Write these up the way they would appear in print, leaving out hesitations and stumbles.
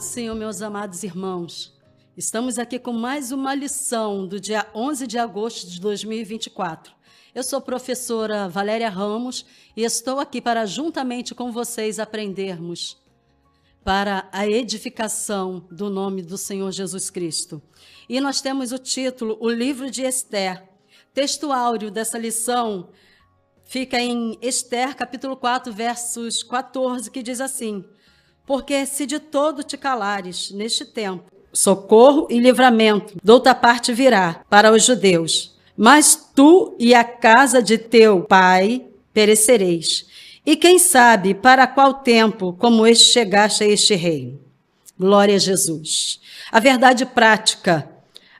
do Senhor, meus amados irmãos. Estamos aqui com mais uma lição do dia 11 de agosto de 2024. Eu sou a professora Valéria Ramos e estou aqui para, juntamente com vocês, aprendermos para a edificação do nome do Senhor Jesus Cristo. E nós temos o título, o livro de Esther. Texto áureo dessa lição fica em Esther, capítulo 4, versos 14, que diz assim: porque se de todo te calares neste tempo, socorro e livramento de outra parte virá para os judeus. Mas tu e a casa de teu pai perecereis. E quem sabe para qual tempo como este chegaste a este reino? Glória a Jesus. A verdade prática,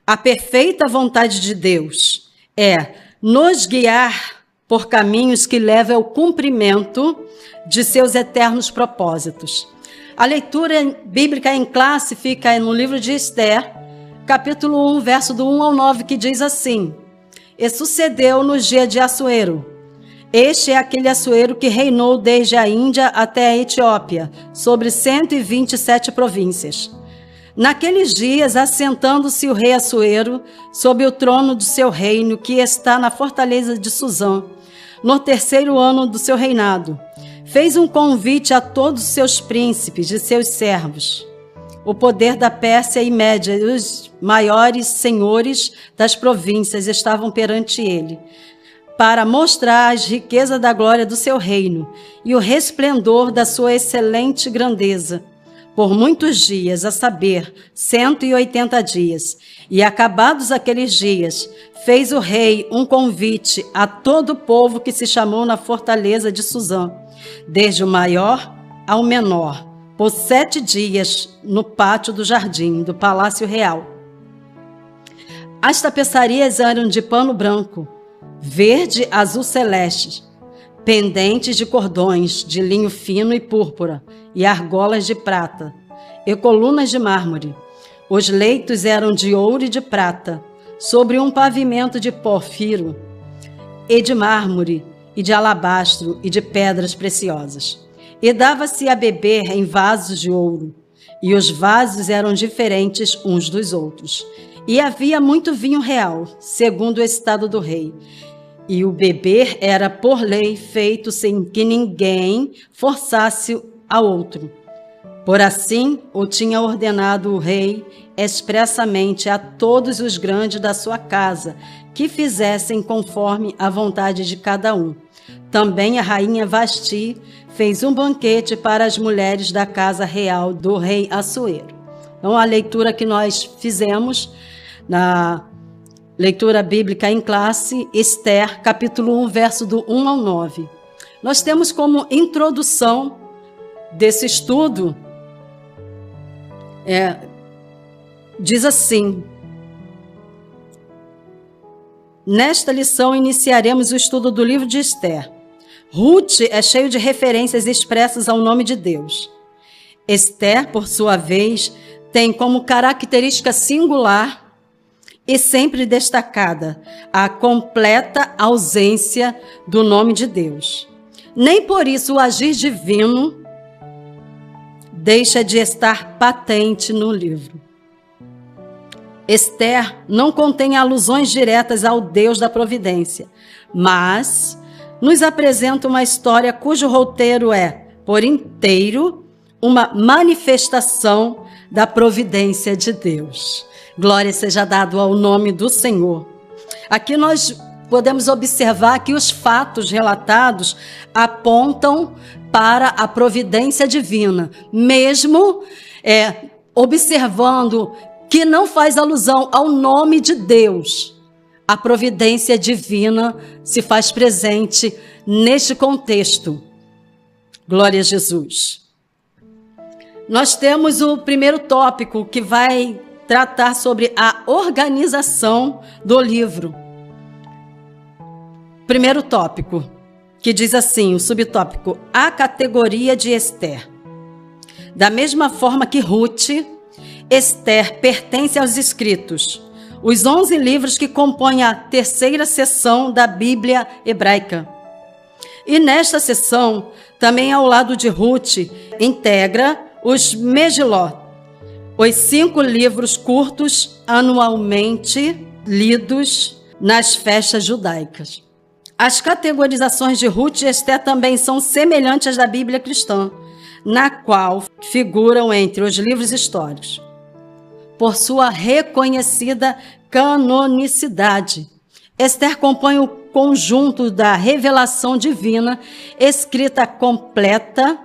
a perfeita vontade de Deus é nos guiar por caminhos que levam ao cumprimento de seus eternos propósitos. A leitura bíblica em classe fica no livro de Esther, capítulo 1, verso do 1 ao 9, que diz assim: E sucedeu no dia de Assuero. Este é aquele Assuero que reinou desde a Índia até a Etiópia, sobre 127 províncias. Naqueles dias, assentando-se o rei Assuero sob o trono do seu reino, que está na fortaleza de Suzã, no 3º ano do seu reinado, fez um convite a todos os seus príncipes e seus servos. O poder da Pérsia e Média e os maiores senhores das províncias estavam perante ele, para mostrar as riquezas da glória do seu reino e o resplendor da sua excelente grandeza. Por muitos dias, a saber, 180 dias, e acabados aqueles dias, fez o rei um convite a todo o povo que se chamou na fortaleza de Suzã, desde o maior ao menor, por 7 dias no pátio do jardim do Palácio Real. As tapeçarias eram de pano branco, verde, azul celeste, pendentes de cordões de linho fino e púrpura, e argolas de prata, e colunas de mármore. Os leitos eram de ouro e de prata, sobre um pavimento de porfiro, e de mármore, e de alabastro, e de pedras preciosas. E dava-se a beber em vasos de ouro, e os vasos eram diferentes uns dos outros. E havia muito vinho real, segundo o estado do rei. E o beber era por lei feito sem que ninguém forçasse a outro. Por assim o tinha ordenado o rei expressamente a todos os grandes da sua casa, que fizessem conforme a vontade de cada um. Também a rainha Vasti fez um banquete para as mulheres da casa real do rei Assuero. Então, a leitura que nós fizemos na leitura bíblica em classe, Esther, capítulo 1, verso do 1 ao 9. Nós temos como introdução desse estudo, diz assim: nesta lição iniciaremos o estudo do livro de Esther. Ruth é cheio de referências expressas ao nome de Deus. Esther, por sua vez, tem como característica singular e sempre destacada a completa ausência do nome de Deus. Nem por isso o agir divino deixa de estar patente no livro. Esther não contém alusões diretas ao Deus da providência, mas nos apresenta uma história cujo roteiro é, por inteiro, uma manifestação da providência de Deus. Glória seja dada ao nome do Senhor. Aqui nós podemos observar que os fatos relatados apontam para a providência divina, mesmo observando que não faz alusão ao nome de Deus. A providência divina se faz presente neste contexto. Glória a Jesus. Nós temos o primeiro tópico que vai tratar sobre a organização do livro. Primeiro tópico, que diz assim, o subtópico, a categoria de Esther. Da mesma forma que Ruth, Esther pertence aos escritos, os 11 livros que compõem a terceira seção da Bíblia hebraica. E nesta seção, também ao lado de Ruth, integra os Megilot, os 5 livros curtos anualmente lidos nas festas judaicas. As categorizações de Ruth e Esther também são semelhantes às da Bíblia cristã, na qual figuram entre os livros históricos, por sua reconhecida canonicidade. Esther compõe o conjunto da revelação divina, escrita completa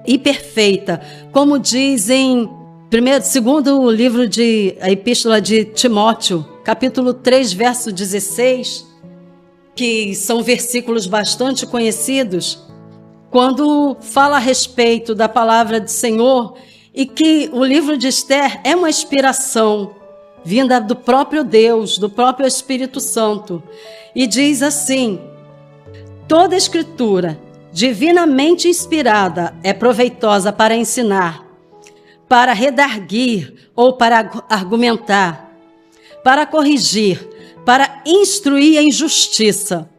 e perfeita, como diz em segundo livro de a Epístola de Timóteo, capítulo 3, verso 16, que são versículos bastante conhecidos, quando fala a respeito da palavra do Senhor e que o livro de Esther é uma inspiração vinda do próprio Deus, do próprio Espírito Santo. E diz assim: toda escritura divinamente inspirada é proveitosa para ensinar, para redarguir ou para argumentar, para corrigir, para instruir em justiça,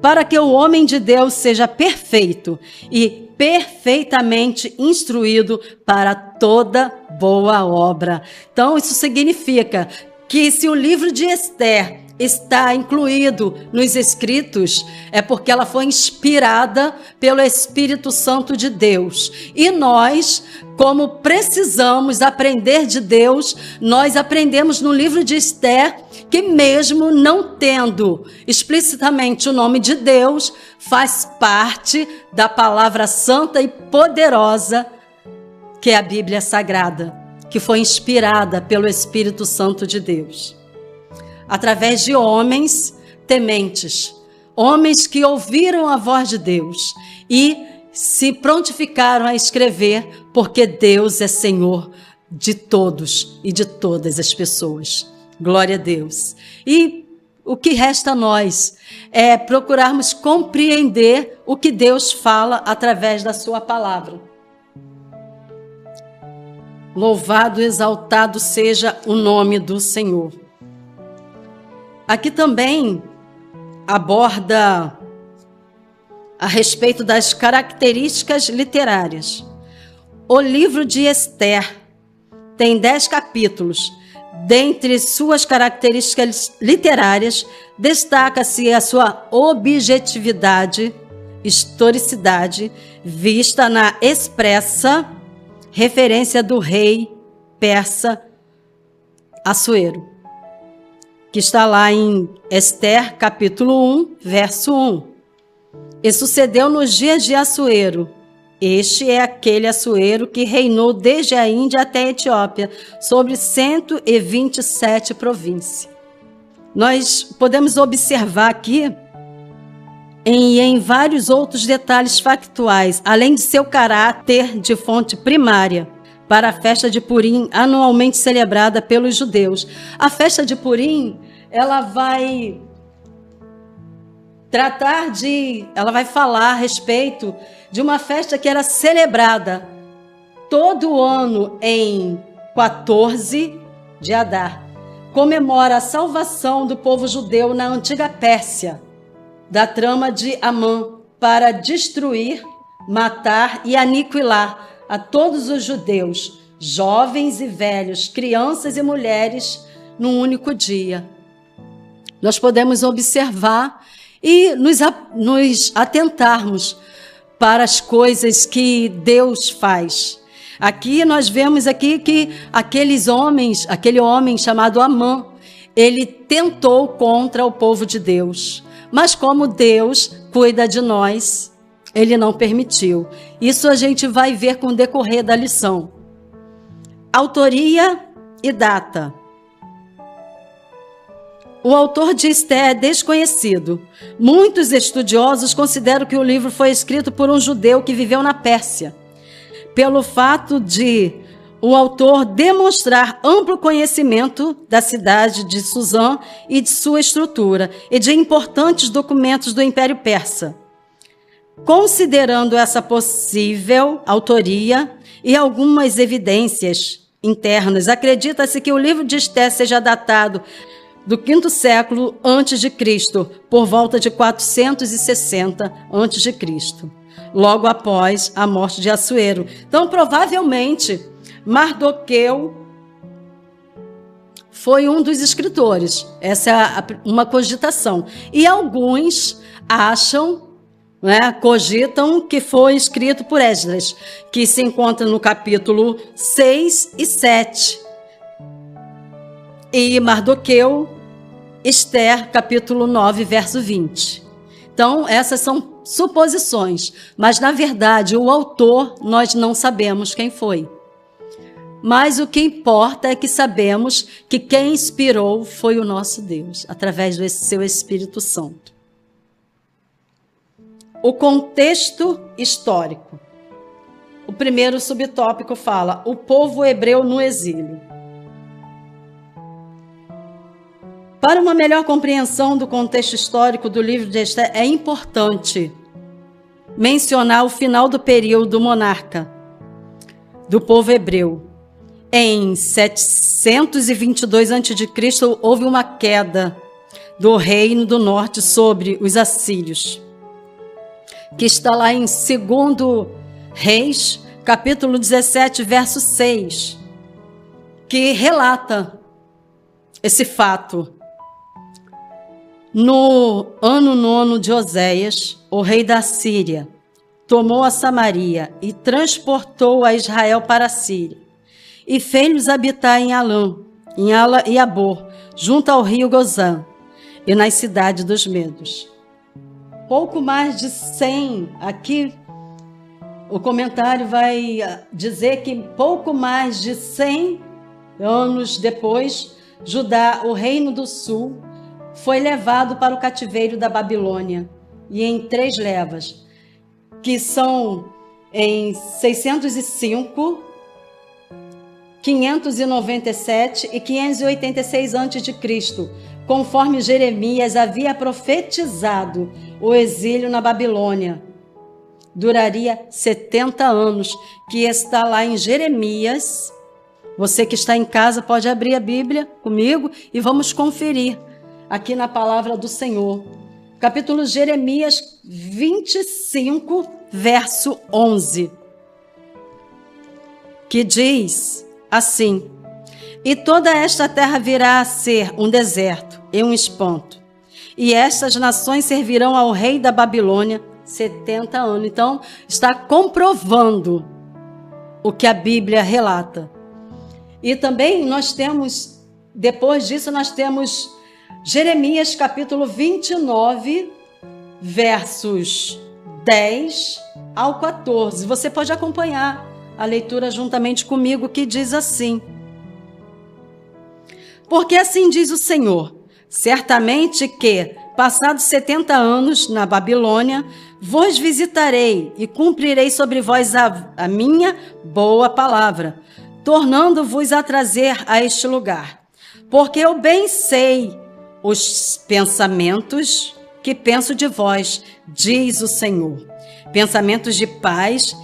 para que o homem de Deus seja perfeito e perfeitamente instruído para toda boa obra. Então, isso significa que se o livro de Esther está incluído nos escritos, é porque ela foi inspirada pelo Espírito Santo de Deus. E nós, como precisamos aprender de Deus, nós aprendemos no livro de Esther que, mesmo não tendo explicitamente o nome de Deus, faz parte da palavra santa e poderosa que é a Bíblia Sagrada, que foi inspirada pelo Espírito Santo de Deus, através de homens tementes, homens que ouviram a voz de Deus e se prontificaram a escrever, porque Deus é Senhor de todos e de todas as pessoas. Glória a Deus. E o que resta a nós é procurarmos compreender o que Deus fala através da sua palavra. Louvado e exaltado seja o nome do Senhor. Aqui também aborda a respeito das características literárias. O livro de Esther tem 10 capítulos. Dentre suas características literárias, destaca-se a sua objetividade, historicidade, vista na expressa referência do rei persa Assuero, que está lá em Esther, capítulo 1, verso 1. E sucedeu nos dias de Assuero. Este é aquele Assuero que reinou desde a Índia até a Etiópia, sobre 127 províncias. Nós podemos observar aqui em vários outros detalhes factuais, além de seu caráter de fonte primária para a festa de Purim, anualmente celebrada pelos judeus. A festa de Purim, ela vai falar a respeito de uma festa que era celebrada todo ano em 14 de Adar. Comemora a salvação do povo judeu na antiga Pérsia, da trama de Amã, para destruir, matar e aniquilar a todos os judeus, jovens e velhos, crianças e mulheres, num único dia. Nós podemos observar e nos atentarmos para as coisas que Deus faz. Aqui nós vemos aqui que aquele homem chamado Amã, ele tentou contra o povo de Deus. Mas como Deus cuida de nós, ele não permitiu. Isso a gente vai ver com o decorrer da lição. Autoria e data. O autor de Esther é desconhecido. Muitos estudiosos consideram que o livro foi escrito por um judeu que viveu na Pérsia, pelo fato de o autor demonstrar amplo conhecimento da cidade de Suzã e de sua estrutura e de importantes documentos do Império Persa. Considerando essa possível autoria e algumas evidências internas, acredita-se que o livro de Esther seja datado do 5º século antes de Cristo, por volta de 460 antes de Cristo, logo após a morte de Assuero. Então, provavelmente, Mardoqueu foi um dos escritores. Essa é uma cogitação. E alguns acham, né, cogitam que foi escrito por Esdras, que se encontra no capítulo 6 e 7. E Mardoqueu, Esther, capítulo 9, verso 20. Então, essas são suposições, mas, na verdade, o autor nós não sabemos quem foi. Mas o que importa é que sabemos que quem inspirou foi o nosso Deus, através do seu Espírito Santo. O contexto histórico. O primeiro subtópico fala: o povo hebreu no exílio. Para uma melhor compreensão do contexto histórico do livro de Esther, é importante mencionar o final do período monarca do povo hebreu. Em 722 a.C., houve uma queda do reino do norte sobre os assírios, que está lá em 2 Reis, capítulo 17, verso 6, que relata esse fato. No ano 9 de Oséias, o rei da Síria tomou a Samaria e transportou a Israel para a Síria, e fez-los habitar em Alã, em Ala e Abor, junto ao rio Gozã, e nas cidades dos Medos. Pouco mais de 100, aqui o comentário vai dizer que pouco mais de 100 anos depois, Judá, o reino do sul, foi levado para o cativeiro da Babilônia, e em 3 levas, que são em 605, 597 e 586 a.C., conforme Jeremias havia profetizado. O exílio na Babilônia duraria 70 anos, que está lá em Jeremias. Você que está em casa pode abrir a Bíblia comigo e vamos conferir aqui na palavra do Senhor. Capítulo Jeremias 25, verso 11, que diz assim: e toda esta terra virá a ser um deserto e um espanto, e estas nações servirão ao rei da Babilônia 70 anos. Então, está comprovando o que a Bíblia relata. E também nós temos, depois disso, nós temos Jeremias capítulo 29, versos 10 ao 14. Você pode acompanhar a leitura juntamente comigo, que diz assim: porque assim diz o Senhor, certamente que, passados 70 anos na Babilônia, vos visitarei e cumprirei sobre vós a minha boa palavra, tornando-vos a trazer a este lugar. Porque eu bem sei os pensamentos que penso de vós, diz o Senhor, pensamentos de paz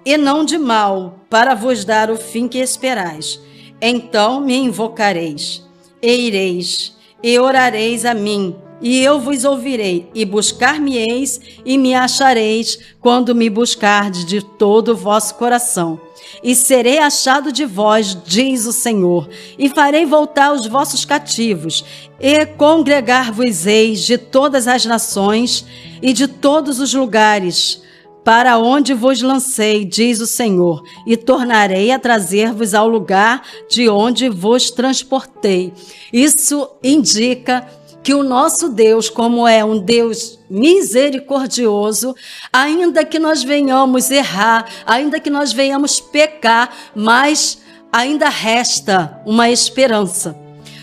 e não de mal, para vos dar o fim que esperais. Então me invocareis, e ireis, e orareis a mim, e eu vos ouvirei, e buscar-me-eis, e me achareis, quando me buscardes de todo o vosso coração. E serei achado de vós, diz o Senhor, e farei voltar os vossos cativos, e congregar-vos-eis de todas as nações e de todos os lugares, para onde vos lancei, diz o Senhor, e tornarei a trazer-vos ao lugar de onde vos transportei. Isso indica que o nosso Deus, como é um Deus misericordioso, ainda que nós venhamos errar, ainda que nós venhamos pecar, mas ainda resta uma esperança.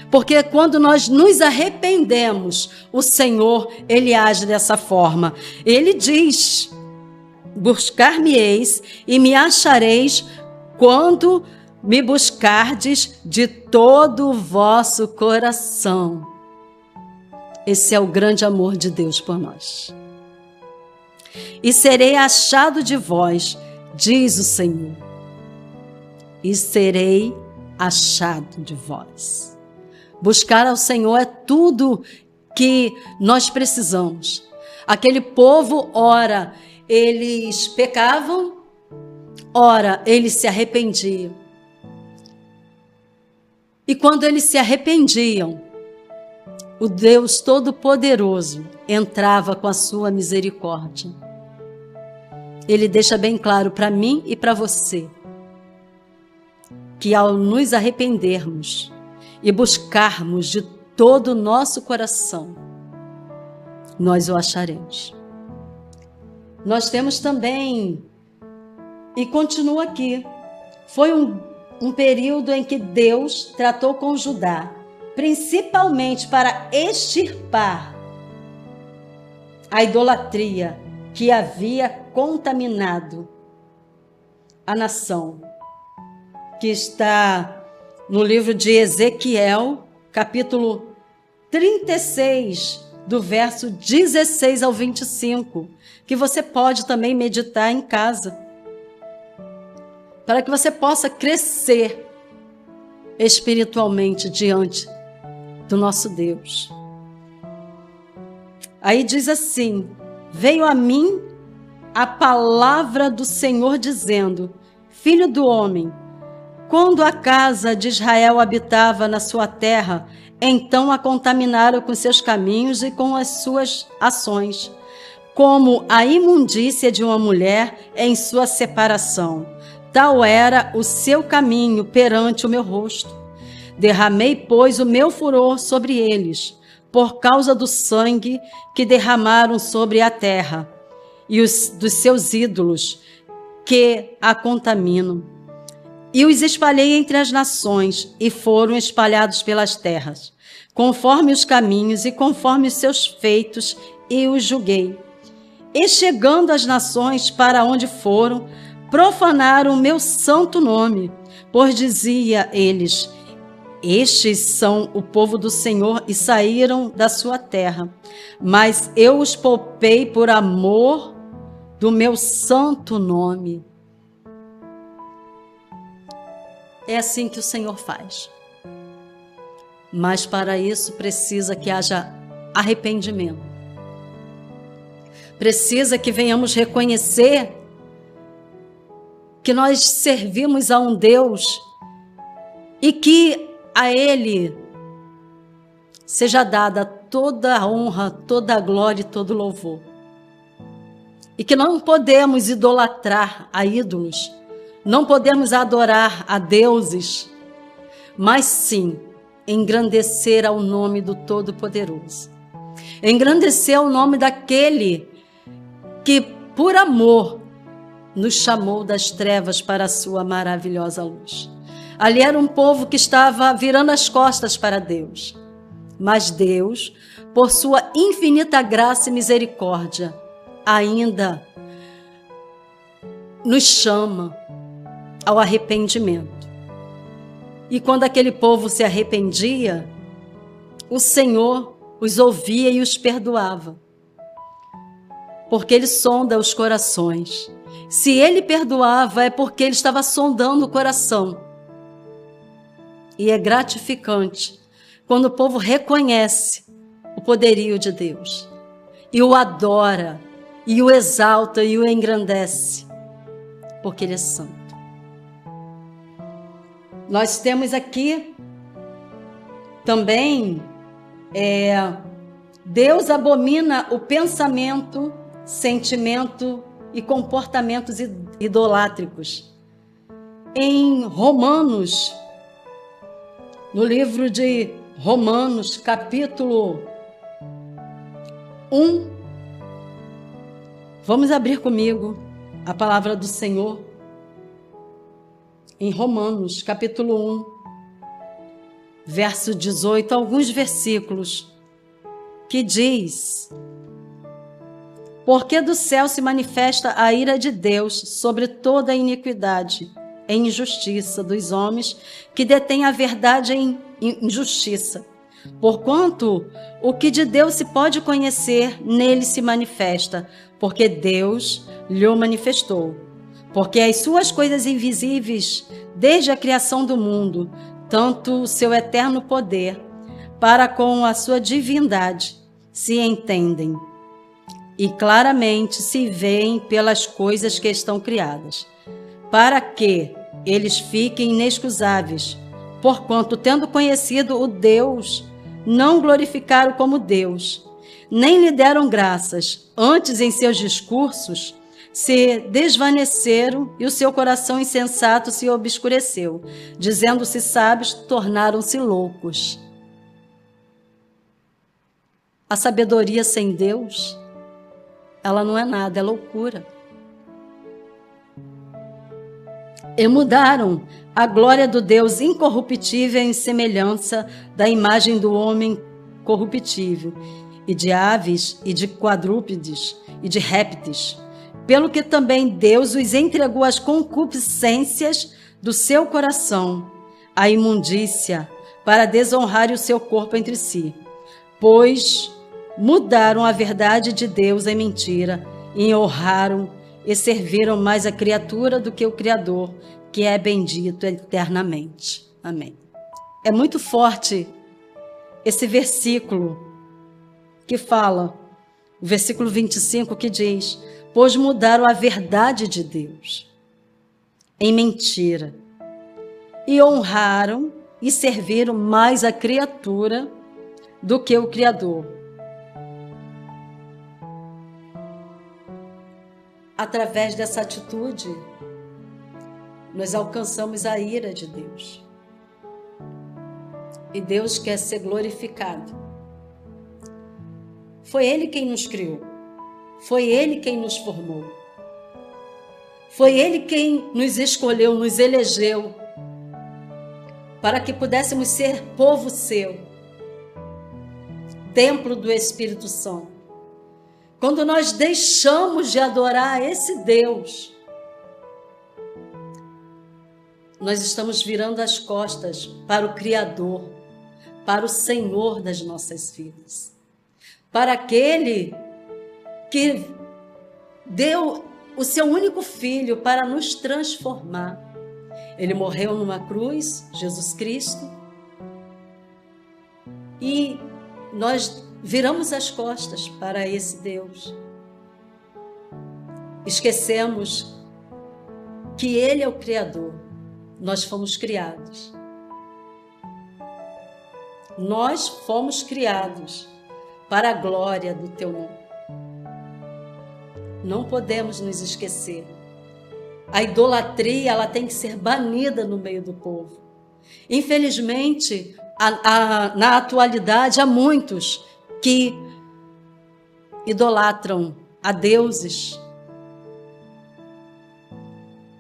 Porque quando nós nos arrependemos, o Senhor, Ele age dessa forma. Ele diz: buscar-me-eis e me achareis quando me buscardes de todo o vosso coração. Esse é o grande amor de Deus por nós. E serei achado de vós, diz o Senhor. E serei achado de vós. Buscar ao Senhor é tudo que nós precisamos. Aquele povo, ora, eles pecavam, ora, eles se arrependiam. E quando eles se arrependiam, o Deus Todo-Poderoso entrava com a sua misericórdia. Ele deixa bem claro para mim e para você que ao nos arrependermos e buscarmos de todo o nosso coração, nós o acharemos. Nós temos também, e continua aqui, foi um período em que Deus tratou com Judá, principalmente para extirpar a idolatria que havia contaminado a nação, que está no livro de Ezequiel, capítulo 36, do verso 16 ao 25, que você pode também meditar em casa, para que você possa crescer espiritualmente diante do nosso Deus. Aí diz assim: veio a mim a palavra do Senhor dizendo: filho do homem, quando a casa de Israel habitava na sua terra, então a contaminaram com seus caminhos e com as suas ações, como a imundícia de uma mulher em sua separação. Tal era o seu caminho perante o meu rosto. Derramei, pois, o meu furor sobre eles, por causa do sangue que derramaram sobre a terra e dos seus ídolos que a contaminam. E os espalhei entre as nações, e foram espalhados pelas terras, conforme os caminhos e conforme os seus feitos, e os julguei. E chegando às nações para onde foram, profanaram o meu santo nome, pois dizia eles: estes são o povo do Senhor e saíram da sua terra. Mas eu os poupei por amor do meu santo nome. É assim que o Senhor faz. Mas para isso precisa que haja arrependimento. Precisa que venhamos reconhecer que nós servimos a um Deus e que a Ele seja dada toda a honra, toda a glória e todo o louvor. E que não podemos idolatrar a ídolos, não podemos adorar a deuses, mas sim engrandecer ao nome do Todo-Poderoso. Engrandecer ao nome daquele que, por amor, nos chamou das trevas para a sua maravilhosa luz. Ali era um povo que estava virando as costas para Deus. Mas Deus, por sua infinita graça e misericórdia, ainda nos chama ao arrependimento. E quando aquele povo se arrependia, o Senhor os ouvia e os perdoava. Porque Ele sonda os corações. Se Ele perdoava, é porque Ele estava sondando o coração. E é gratificante quando o povo reconhece o poderio de Deus e o adora, e o exalta e o engrandece, porque Ele é santo. Nós temos aqui também, Deus abomina o pensamento, sentimento e comportamentos idolátricos. Em Romanos, no livro de Romanos, capítulo 1, vamos abrir comigo a palavra do Senhor. Em Romanos, capítulo 1, verso 18, alguns versículos, que diz: porque do céu se manifesta a ira de Deus sobre toda a iniquidade e injustiça dos homens que detêm a verdade em injustiça. Porquanto o que de Deus se pode conhecer, nele se manifesta, porque Deus lhe o manifestou. Porque as suas coisas invisíveis, desde a criação do mundo, tanto o seu eterno poder, para com a sua divindade, se entendem, e claramente se veem pelas coisas que estão criadas, para que eles fiquem inexcusáveis, porquanto, tendo conhecido o Deus, não glorificaram como Deus, nem lhe deram graças. Antes, em seus discursos, se desvaneceram e o seu coração insensato se obscureceu. Dizendo-se sábios, tornaram-se loucos. A sabedoria sem Deus, ela não é nada, é loucura. E mudaram a glória do Deus incorruptível em semelhança da imagem do homem corruptível, e de aves, e de quadrúpedes, e de répteis, pelo que também Deus os entregou às concupiscências do seu coração, à imundícia, para desonrar o seu corpo entre si. Pois mudaram a verdade de Deus em mentira, e honraram e serviram mais a criatura do que o Criador, que é bendito eternamente. Amém. É muito forte esse versículo que fala, o versículo 25, que diz: pois mudaram a verdade de Deus em mentira, e honraram e serviram mais a criatura do que o Criador. Através dessa atitude, nós alcançamos a ira de Deus. E Deus quer ser glorificado. Foi Ele quem nos criou. Foi Ele quem nos formou. Foi Ele quem nos escolheu, nos elegeu, para que pudéssemos ser povo seu, templo do Espírito Santo. Quando nós deixamos de adorar esse Deus, nós estamos virando as costas para o Criador, para o Senhor das nossas vidas, para aquele que deu o seu único filho para nos transformar. Ele morreu numa cruz, Jesus Cristo, e nós viramos as costas para esse Deus. Esquecemos que Ele é o Criador. Nós fomos criados. Nós fomos criados para a glória do Teu nome. Não podemos nos esquecer. A idolatria, ela tem que ser banida no meio do povo. Infelizmente, na atualidade, há muitos que idolatram a deuses,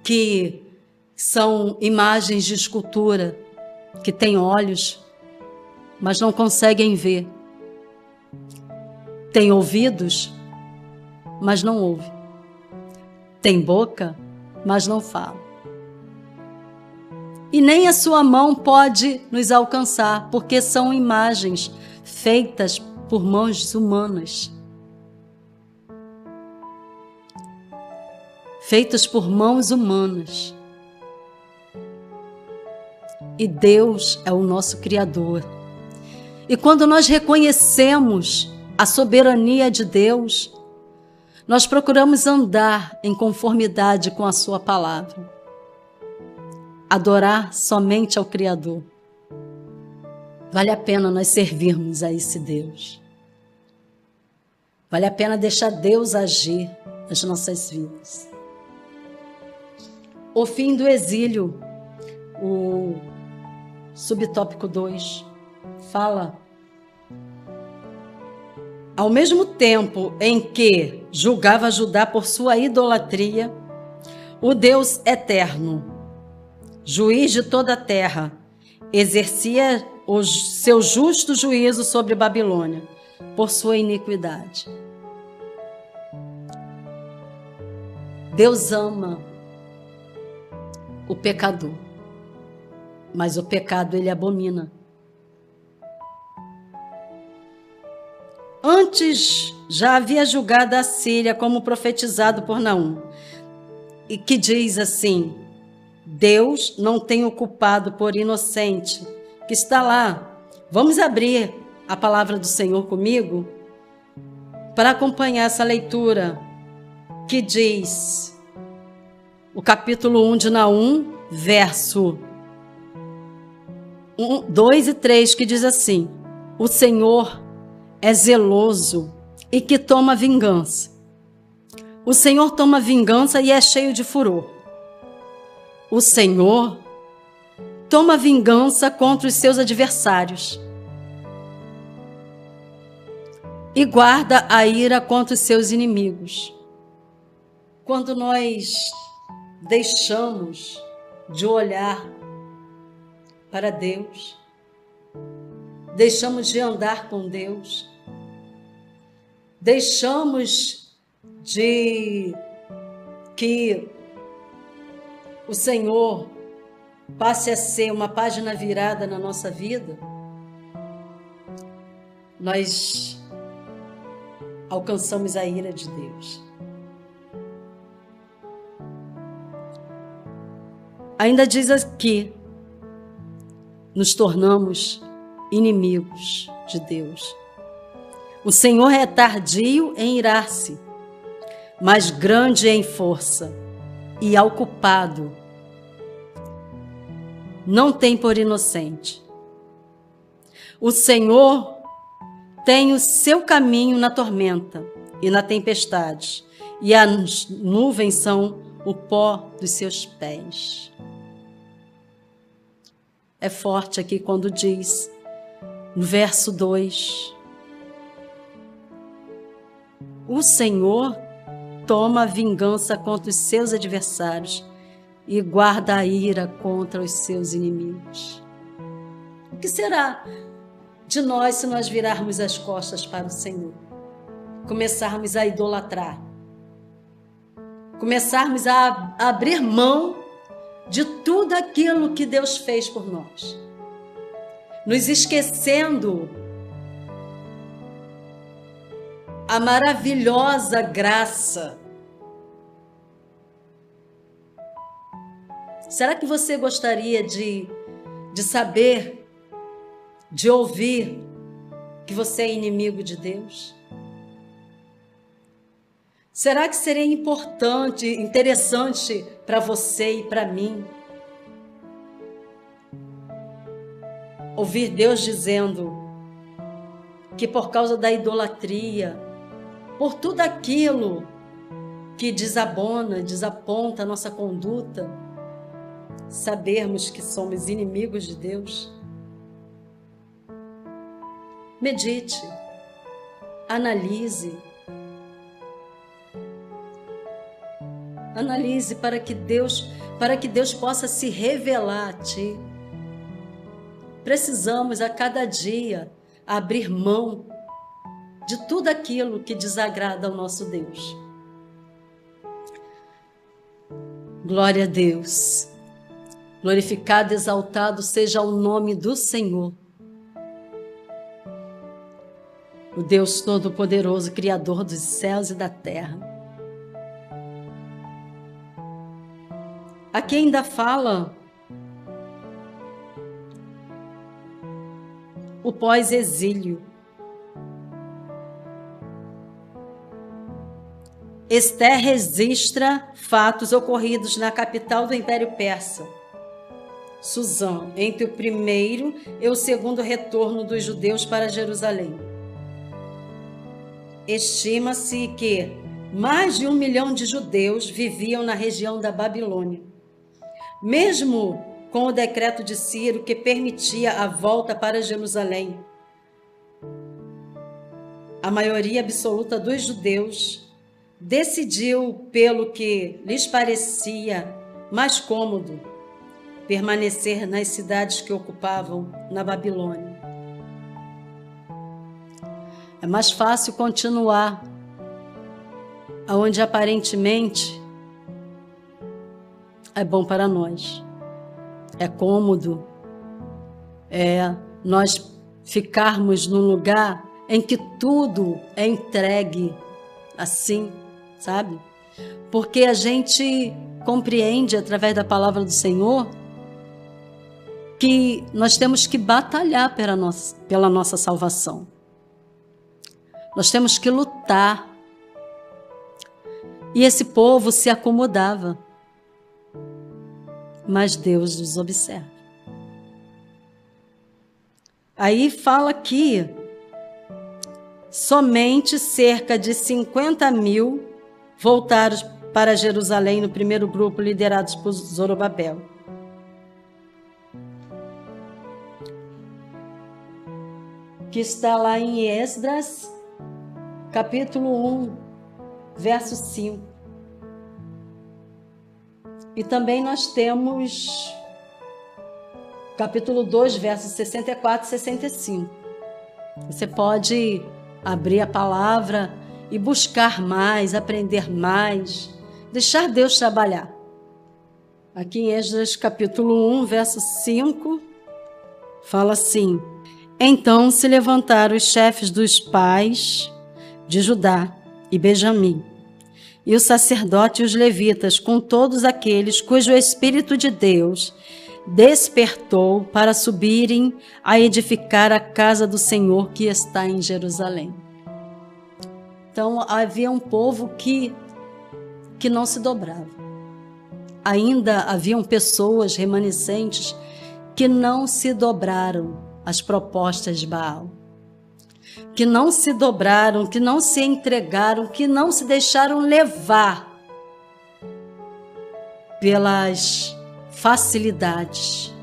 que são imagens de escultura, que têm olhos, mas não conseguem ver. Têm ouvidos, mas não ouvem. Têm boca, mas não falam. E nem a sua mão pode nos alcançar, porque são imagens feitas por mãos humanas. Feitas por mãos humanas. E Deus é o nosso Criador. E quando nós reconhecemos a soberania de Deus, nós procuramos andar em conformidade com a sua palavra. Adorar somente ao Criador. Vale a pena nós servirmos a esse Deus. Vale a pena deixar Deus agir nas nossas vidas. O fim do exílio, o subtópico 2, fala: ao mesmo tempo em que julgava Judá por sua idolatria, o Deus eterno, juiz de toda a terra, exercia o seu justo juízo sobre Babilônia por sua iniquidade. Deus ama o pecador, mas o pecado ele abomina. Antes já havia julgado a Síria, como profetizado por Naum, e que diz assim: Deus não tem o culpado por inocente que está lá. Vamos abrir a palavra do Senhor comigo para acompanhar essa leitura que diz o capítulo 1 de Naum, verso 2 e 3, que diz assim: o Senhor é zeloso e que toma vingança. O Senhor toma vingança e é cheio de furor. O Senhor toma vingança contra os seus adversários e guarda a ira contra os seus inimigos. Quando nós deixamos de olhar para Deus, deixamos de andar com Deus, deixamos de que o Senhor passe a ser uma página virada na nossa vida, nós alcançamos a ira de Deus. Ainda diz aqui, nos tornamos inimigos de Deus. O Senhor é tardio em irar-se, mas grande em força, e ao culpado não tem por inocente. O Senhor tem o seu caminho na tormenta e na tempestade, e as nuvens são o pó dos seus pés. É forte aqui quando diz, no verso 2, o Senhor toma vingança contra os seus adversários e guarda a ira contra os seus inimigos. O que será de nós se nós virarmos as costas para o Senhor? Começarmos a idolatrar, começarmos a abrir mão de tudo aquilo que Deus fez por nós, nos esquecendo a maravilhosa graça. Será que você gostaria de saber, de ouvir que você é inimigo de Deus? Será que seria importante, interessante para você e para mim ouvir Deus dizendo que por causa da idolatria, por tudo aquilo que desabona, desaponta a nossa conduta, sabermos que somos inimigos de Deus? Medite, analise para que Deus possa se revelar a ti. Precisamos a cada dia abrir mão de tudo aquilo que desagrada ao nosso Deus. Glória a Deus. Glorificado, exaltado seja o nome do Senhor. O Deus Todo-Poderoso, Criador dos céus e da terra. Aqui ainda fala o pós-exílio. Esther registra fatos ocorridos na capital do Império Persa, Suzã, entre o primeiro e o segundo retorno dos judeus para Jerusalém. Estima-se que mais de 1 milhão de judeus viviam na região da Babilônia. Mesmo com o decreto de Ciro que permitia a volta para Jerusalém, a maioria absoluta dos judeus decidiu, pelo que lhes parecia mais cômodo, permanecer nas cidades que ocupavam na Babilônia. É mais fácil continuar onde aparentemente é bom para nós. É cômodo, nós ficarmos num lugar em que tudo é entregue assim, sabe? Porque a gente compreende através da palavra do Senhor que nós temos que batalhar pela nossa salvação. Nós temos que lutar. E esse povo se acomodava. Mas Deus nos observa. Aí fala que somente cerca de 50.000 voltaram para Jerusalém no primeiro grupo, liderados por Zorobabel. Que está lá em Esdras, capítulo 1, verso 5. E também nós temos capítulo 2, versos 64 e 65. Você pode abrir a palavra e buscar mais, aprender mais, deixar Deus trabalhar. Aqui em Esdras, capítulo 1, verso 5, fala assim: Então se levantaram os chefes dos pais de Judá e Benjamim, e o sacerdote e os levitas, com todos aqueles cujo Espírito de Deus despertou para subirem a edificar a casa do Senhor que está em Jerusalém. Então havia um povo que não se dobrava. Ainda haviam pessoas remanescentes que não se dobraram às propostas de Baal, que não se dobraram, que não se entregaram, que não se deixaram levar pelas facilidades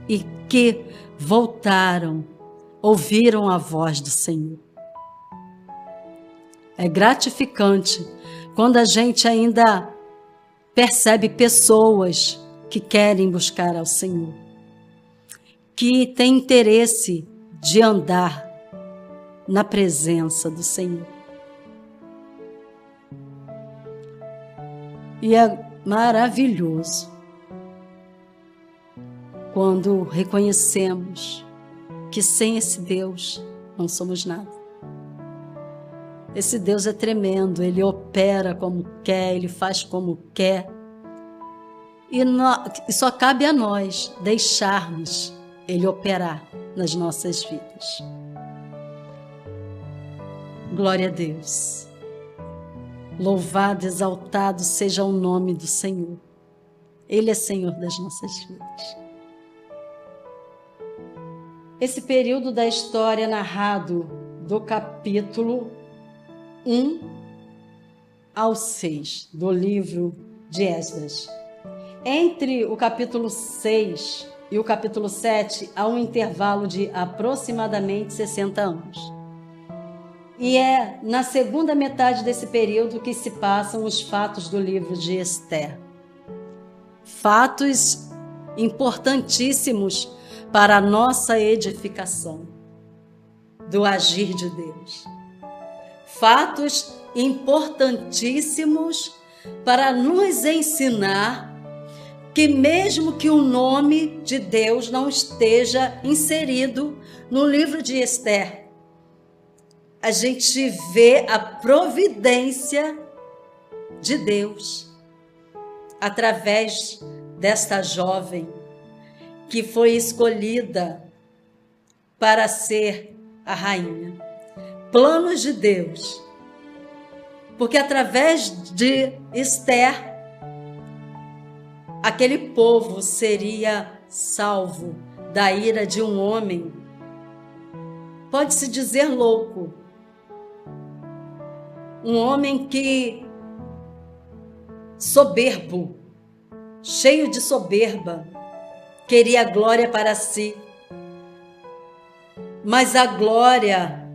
e que voltaram, ouviram a voz do Senhor. É gratificante quando a gente ainda percebe pessoas que querem buscar ao Senhor, que têm interesse de andar na presença do Senhor. E é maravilhoso quando reconhecemos que sem esse Deus não somos nada. Esse Deus é tremendo, Ele opera como quer, Ele faz como quer. E só cabe a nós deixarmos Ele operar nas nossas vidas. Glória a Deus. Louvado, exaltado seja o nome do Senhor. Ele é Senhor das nossas vidas. Esse período da história narrado do capítulo 1 ao 6 do livro de Esdras. Entre o capítulo 6 e o capítulo 7 há um intervalo de aproximadamente 60 anos. E é na segunda metade desse período que se passam os fatos do livro de Ester. Fatos importantíssimos para a nossa edificação do agir de Deus. Fatos importantíssimos para nos ensinar que mesmo que o nome de Deus não esteja inserido no livro de Ester, a gente vê a providência de Deus através desta jovem que foi escolhida para ser a rainha. Planos de Deus, porque através de Ester, aquele povo seria salvo da ira de um homem, pode-se dizer louco, um homem que soberbo, cheio de soberba, queria glória para si, mas a glória,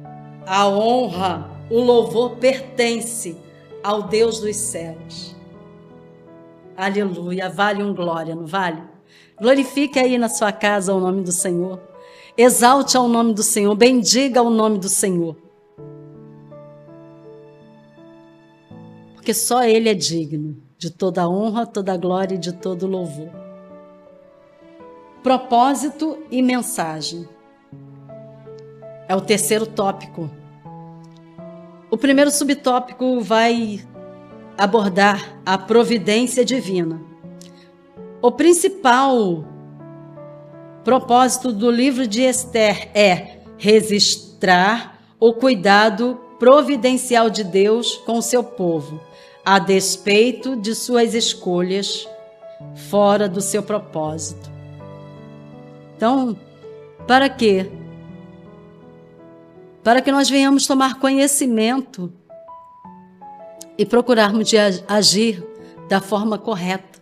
a honra, o louvor pertence ao Deus dos céus. Aleluia, vale um glória, não vale? Glorifique aí na sua casa o nome do Senhor, exalte ao nome do Senhor, bendiga o nome do Senhor, porque só Ele é digno de toda honra, toda glória e de todo louvor. Propósito e mensagem é o terceiro tópico. O primeiro subtópico vai abordar a providência divina. O principal propósito do livro de Ester é registrar o cuidado providencial de Deus com o seu povo, a despeito de suas escolhas fora do seu propósito. Então, Para quê? Para que nós venhamos tomar conhecimento e procurarmos de agir da forma correta.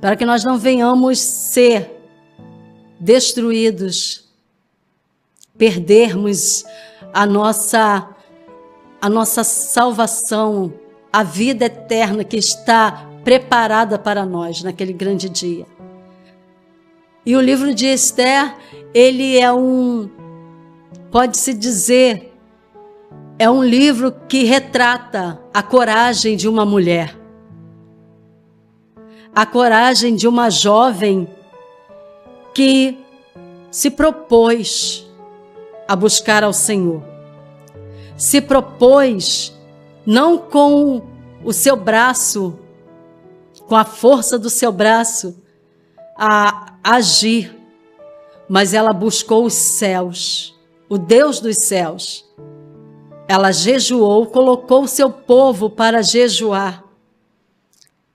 Para que nós não venhamos ser destruídos, perdermos a nossa salvação, a vida eterna que está preparada para nós naquele grande dia. E o livro de Esther, ele é pode-se dizer, é um livro que retrata a coragem de uma mulher, a coragem de uma jovem que se propôs a buscar ao Senhor. Se propôs não com o seu braço, com a força do seu braço, a agir, mas ela buscou os céus, o Deus dos céus. Ela jejuou, colocou o seu povo para jejuar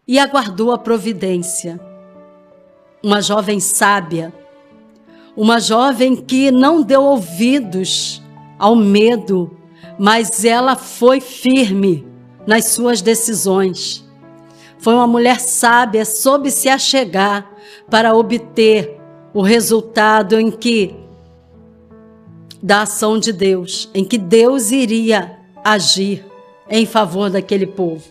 e aguardou a providência. Uma jovem sábia, uma jovem que não deu ouvidos ao medo, mas ela foi firme nas suas decisões. Foi uma mulher sábia, soube se achegar para obter o resultado da ação de Deus, em que Deus iria agir em favor daquele povo.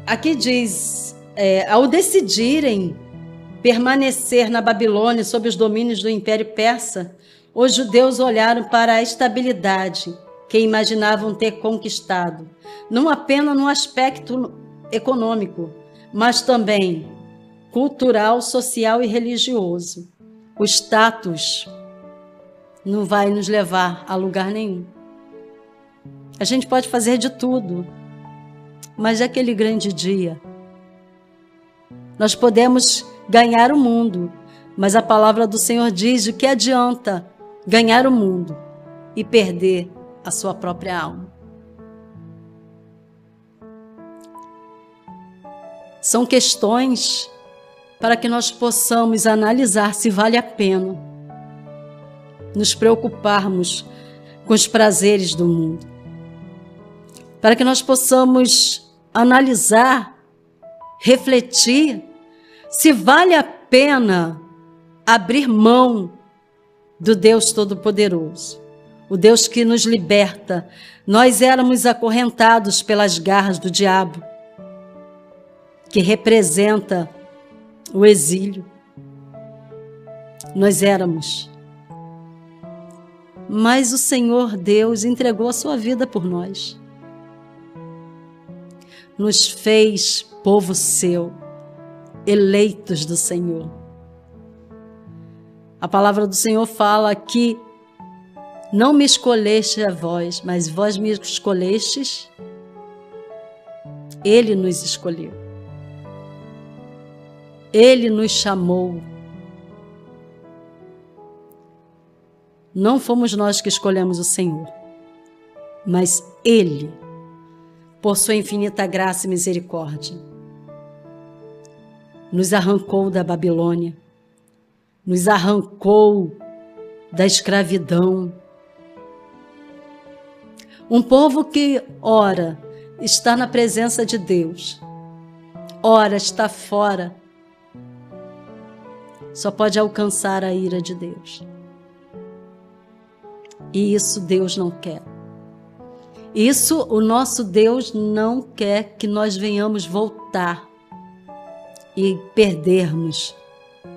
Aqui diz, ao decidirem permanecer na Babilônia sob os domínios do Império Persa, os judeus olharam para a estabilidade que imaginavam ter conquistado, não apenas no aspecto econômico, mas também cultural, social e religioso. O status não vai nos levar a lugar nenhum. A gente pode fazer de tudo, mas aquele grande dia, nós podemos ganhar o mundo, mas a palavra do Senhor diz: o que adianta ganhar o mundo e perder a sua própria alma? São questões para que nós possamos analisar se vale a pena nos preocuparmos com os prazeres do mundo. Para que nós possamos analisar, refletir, se vale a pena abrir mão do Deus Todo-Poderoso, o Deus que nos liberta. Nós éramos acorrentados pelas garras do diabo, que representa o exílio. Nós éramos. Mas o Senhor Deus entregou a sua vida por nós. Nos fez povo seu, eleitos do Senhor. A palavra do Senhor fala que não me escolheste a vós, mas vós me escolhestes. Ele nos escolheu. Ele nos chamou. Não fomos nós que escolhemos o Senhor, mas Ele, por sua infinita graça e misericórdia, nos arrancou da Babilônia, nos arrancou da escravidão. Um povo que, ora, está na presença de Deus, ora, está fora, só pode alcançar a ira de Deus. E isso Deus não quer. Isso o nosso Deus não quer, que nós venhamos voltar e perdermos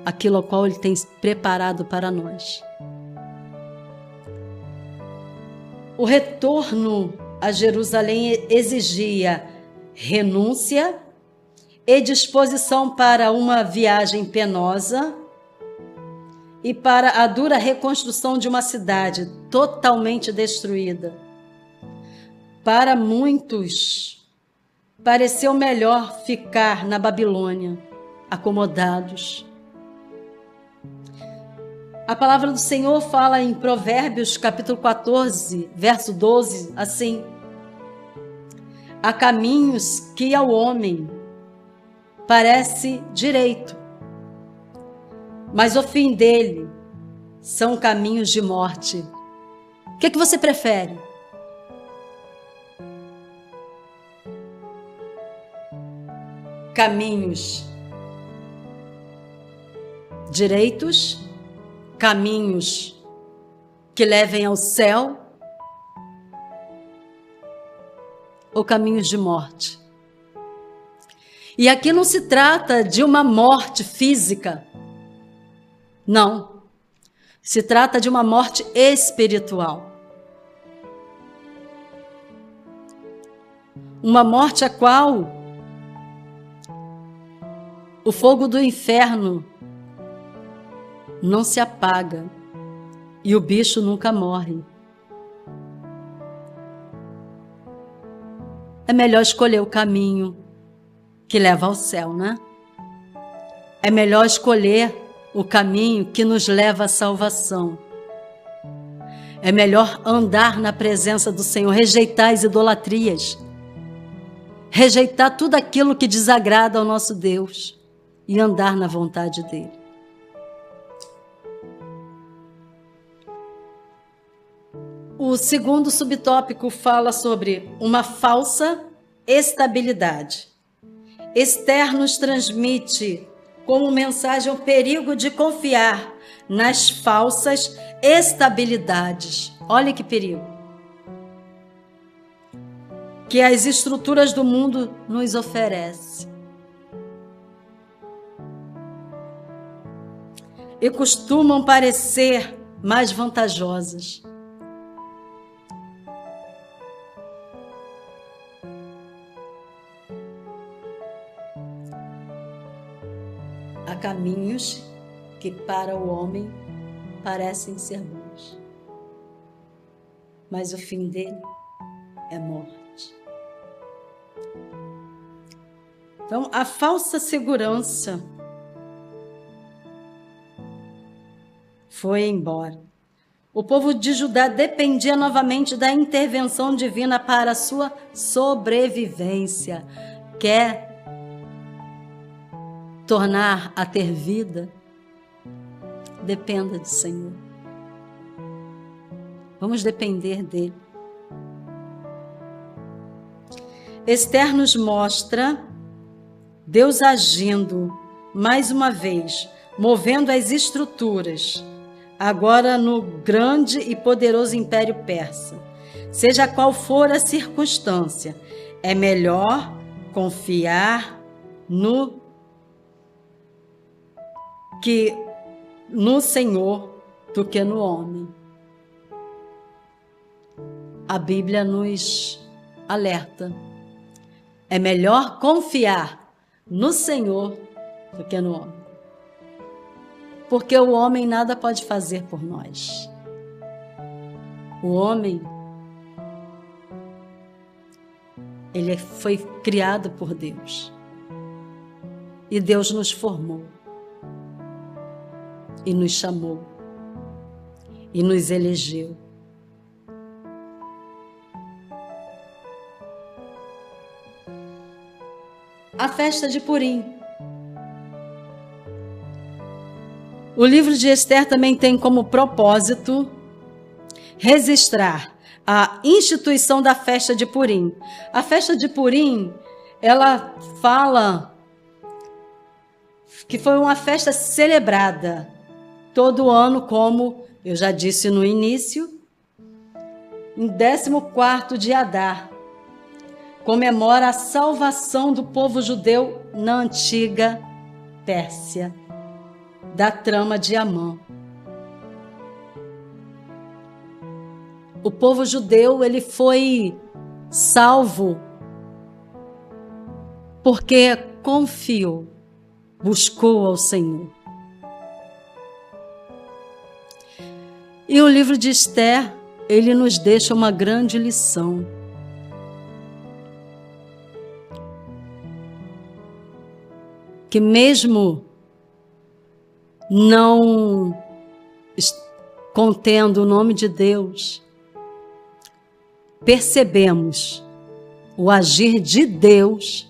aquilo ao qual Ele tem preparado para nós. O retorno a Jerusalém exigia renúncia e disposição para uma viagem penosa e para a dura reconstrução de uma cidade totalmente destruída. Para muitos, pareceu melhor ficar na Babilônia, acomodados. A palavra do Senhor fala em Provérbios, capítulo 14, verso 12, assim: há caminhos que ao homem parece direito, mas o fim dele são caminhos de morte. O que você prefere? Caminhos direitos, caminhos que levem ao céu, ou caminhos de morte? E aqui não se trata de uma morte física, não. Se trata de uma morte espiritual. Uma morte a qual o fogo do inferno não se apaga e o bicho nunca morre. É melhor escolher o caminho que leva ao céu, né? É melhor escolher o caminho que nos leva à salvação. É melhor andar na presença do Senhor, rejeitar as idolatrias, rejeitar tudo aquilo que desagrada ao nosso Deus e andar na vontade dele. O segundo subtópico fala sobre uma falsa estabilidade. Esther nos transmite como mensagem o perigo de confiar nas falsas estabilidades. Olha que perigo que as estruturas do mundo nos oferecem. E costumam parecer mais vantajosas. Há caminhos que para o homem parecem ser bons, mas o fim dele é morte. Então, a falsa segurança foi embora. O povo de Judá dependia novamente da intervenção divina para a sua sobrevivência. Quer tornar a ter vida? Dependa do Senhor. Vamos depender dele. Esther nos mostra Deus agindo mais uma vez, movendo as estruturas, agora no grande e poderoso Império Persa. Seja qual for a circunstância, é melhor confiar no Senhor do que no homem. A Bíblia nos alerta. É melhor confiar no Senhor do que no homem. Porque o homem nada pode fazer por nós. O homem, ele foi criado por Deus. E Deus nos formou. E nos chamou. E nos elegeu. A festa de Purim. O livro de Esther também tem como propósito registrar a instituição da festa de Purim. A festa de Purim, ela fala que foi uma festa celebrada todo ano, como eu já disse no início, em 14º de Adar. Comemora a salvação do povo judeu na antiga Pérsia, da trama de Amã. O povo judeu, ele foi salvo porque confiou, buscou ao Senhor. E o livro de Esther, ele nos deixa uma grande lição. Que mesmo não contendo o nome de Deus, percebemos o agir de Deus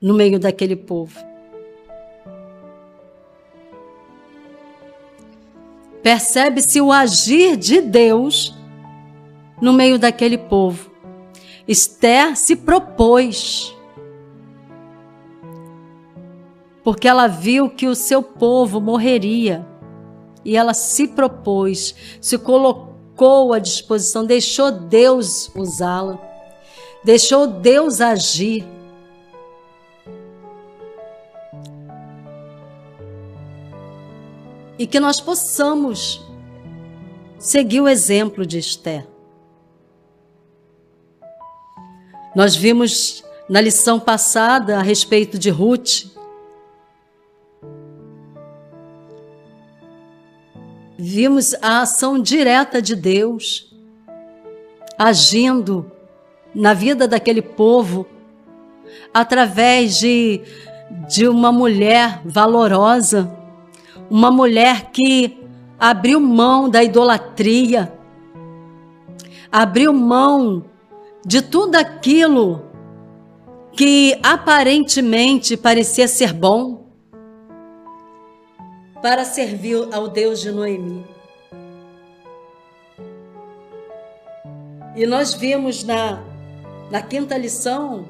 no meio daquele povo. Percebe-se o agir de Deus no meio daquele povo. Esther se propôs, porque ela viu que o seu povo morreria, e ela se propôs, se colocou à disposição, deixou Deus usá-la, deixou Deus agir. E que nós possamos seguir o exemplo de Esther. Nós vimos na lição passada a respeito de Ruth. Vimos a ação direta de Deus agindo na vida daquele povo através de uma mulher valorosa, uma mulher que abriu mão da idolatria, abriu mão de tudo aquilo que aparentemente parecia ser bom para servir ao Deus de Noemi. E nós vimos na quinta lição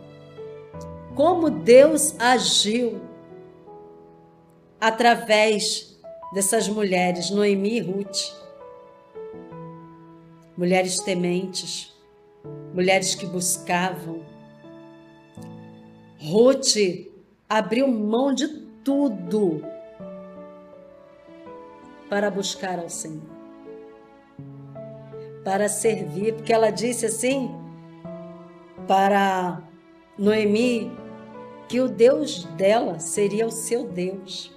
como Deus agiu através dessas mulheres, Noemi e Ruth. Mulheres tementes, mulheres que buscavam. Ruth abriu mão de tudo para buscar ao Senhor, para servir, porque ela disse assim para Noemi que o Deus dela seria o seu Deus.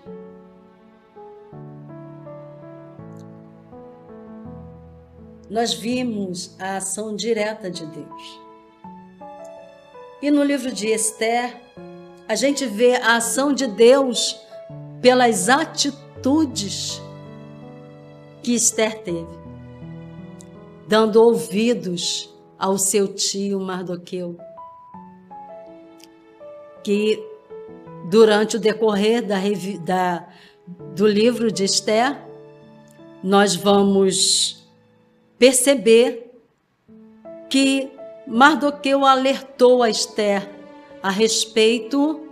Nós vimos a ação direta de Deus. E no livro de Esther, a gente vê a ação de Deus pelas atitudes que Esther teve, dando ouvidos ao seu tio Mardoqueu, que durante o decorrer do livro de Esther, nós vamos perceber que Mardoqueu alertou a Esther a respeito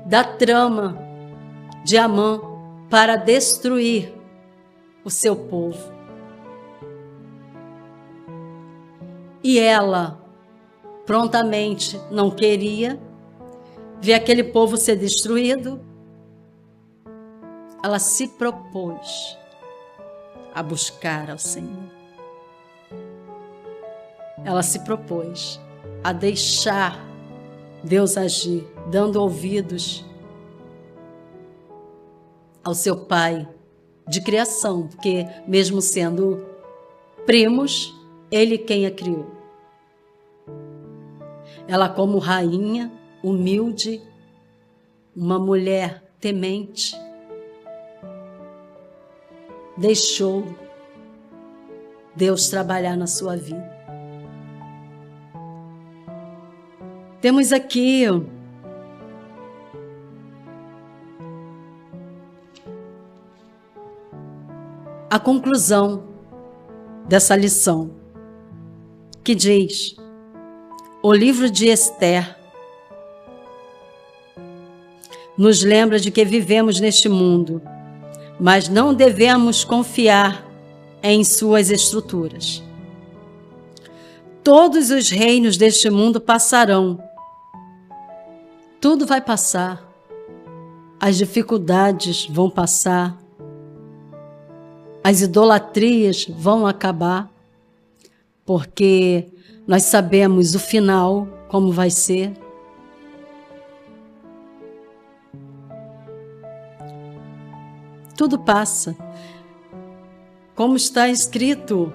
da trama de Amã para destruir o seu povo. E ela prontamente não queria ver aquele povo ser destruído. Ela se propôs a buscar ao Senhor. Ela se propôs a deixar Deus agir, dando ouvidos ao seu pai de criação, porque mesmo sendo primos, ele quem a criou. Ela, como rainha, humilde, uma mulher temente, deixou Deus trabalhar na sua vida. Temos aqui a conclusão dessa lição, que diz: o livro de Esther nos lembra de que vivemos neste mundo, mas não devemos confiar em suas estruturas. Todos os reinos deste mundo passarão. Tudo vai passar. As dificuldades vão passar. As idolatrias vão acabar, porque nós sabemos o final, como vai ser. Tudo passa. Como está escrito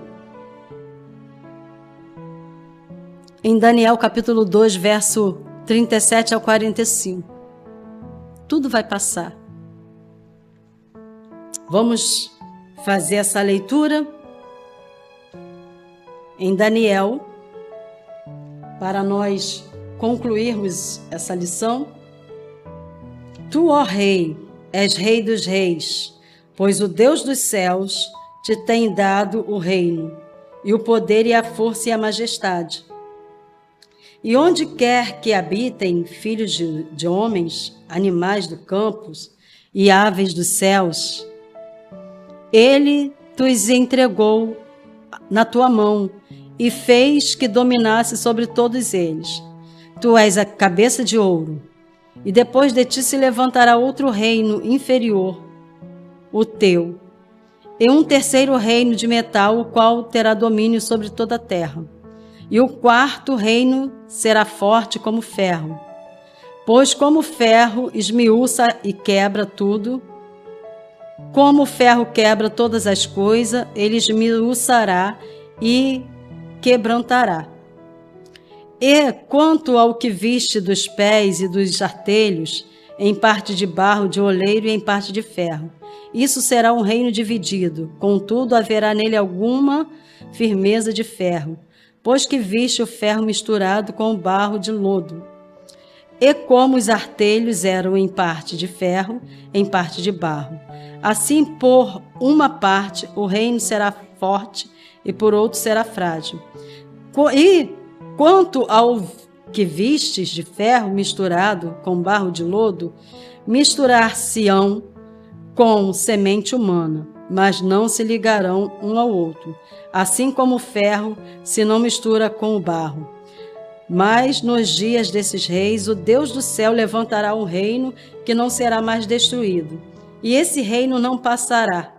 em Daniel capítulo 2, verso 37 ao 45. Tudo vai passar. Vamos fazer essa leitura em Daniel, para nós concluirmos essa lição. Tu, ó Rei, és Rei dos reis, pois o Deus dos céus te tem dado o reino, e o poder e a força e a majestade. E onde quer que habitem filhos de homens, animais do campo e aves dos céus, ele os entregou na tua mão e fez que dominasse sobre todos eles. Tu és a cabeça de ouro, e depois de ti se levantará outro reino inferior, o teu, e um terceiro reino de metal, o qual terá domínio sobre toda a terra. E o quarto reino será forte como ferro, pois como o ferro esmiuça e quebra tudo, como o ferro quebra todas as coisas, ele esmiuçará e quebrantará. E quanto ao que viste dos pés e dos artelhos, em parte de barro de oleiro e em parte de ferro, isso será um reino dividido, contudo haverá nele alguma firmeza de ferro, pois que viste o ferro misturado com o barro de lodo. E como os artelhos eram em parte de ferro, em parte de barro, assim por uma parte o reino será forte e por outro será frágil. E quanto ao que vistes de ferro misturado com barro de lodo, misturar-se-ão com semente humana, mas não se ligarão um ao outro, assim como o ferro se não mistura com o barro. Mas nos dias desses reis, o Deus do céu levantará um reino que não será mais destruído, e esse reino não passará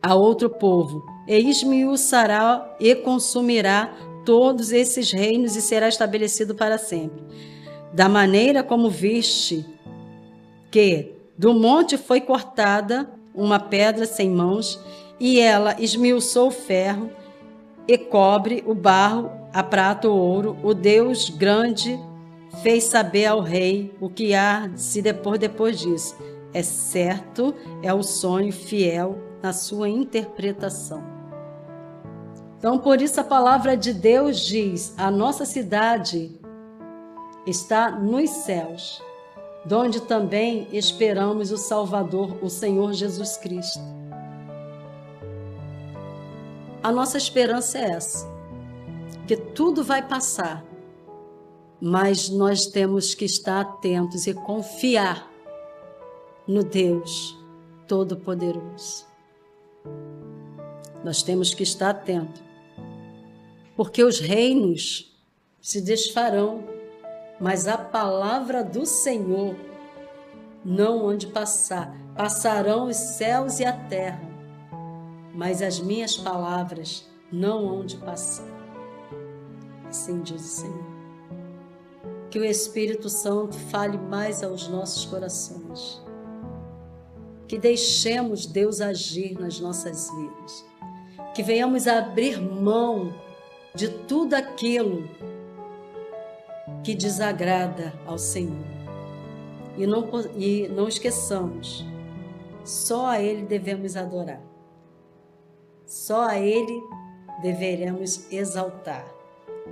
a outro povo, e esmiuçará e consumirá todos esses reinos e será estabelecido para sempre. Da maneira como viste que do monte foi cortada uma pedra sem mãos, e ela esmiuçou o ferro e cobre, o barro, a prata, o ouro, o Deus grande fez saber ao rei o que há de se depor depois disso. É certo, é o sonho fiel na sua interpretação. Então, por isso a palavra de Deus diz: a nossa cidade está nos céus, donde também esperamos o Salvador, o Senhor Jesus Cristo. A nossa esperança é essa, que tudo vai passar, mas nós temos que estar atentos e confiar no Deus Todo-Poderoso. Nós temos que estar atentos, porque os reinos se desfarão, mas a palavra do Senhor não onde passar. Passarão os céus e a terra, mas as minhas palavras não onde passar. Assim diz o Senhor. Que o Espírito Santo fale mais aos nossos corações. Que deixemos Deus agir nas nossas vidas. Que venhamos a abrir mão de tudo aquilo que desagrada ao Senhor. E não esqueçamos, só a Ele devemos adorar. Só a Ele deveremos exaltar,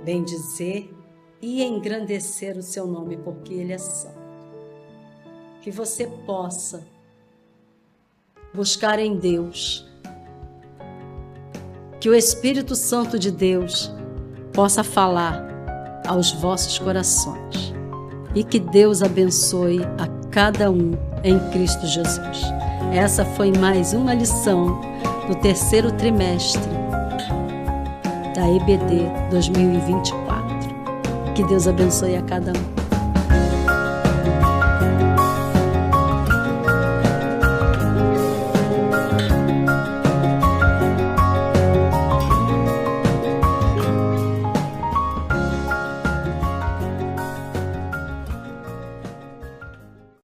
bendizer e engrandecer o seu nome, porque Ele é santo. Que você possa buscar em Deus, que o Espírito Santo de Deus possa falar aos vossos corações e que Deus abençoe a cada um em Cristo Jesus. Essa foi mais uma lição do terceiro trimestre da EBD 2024. Que Deus abençoe a cada um.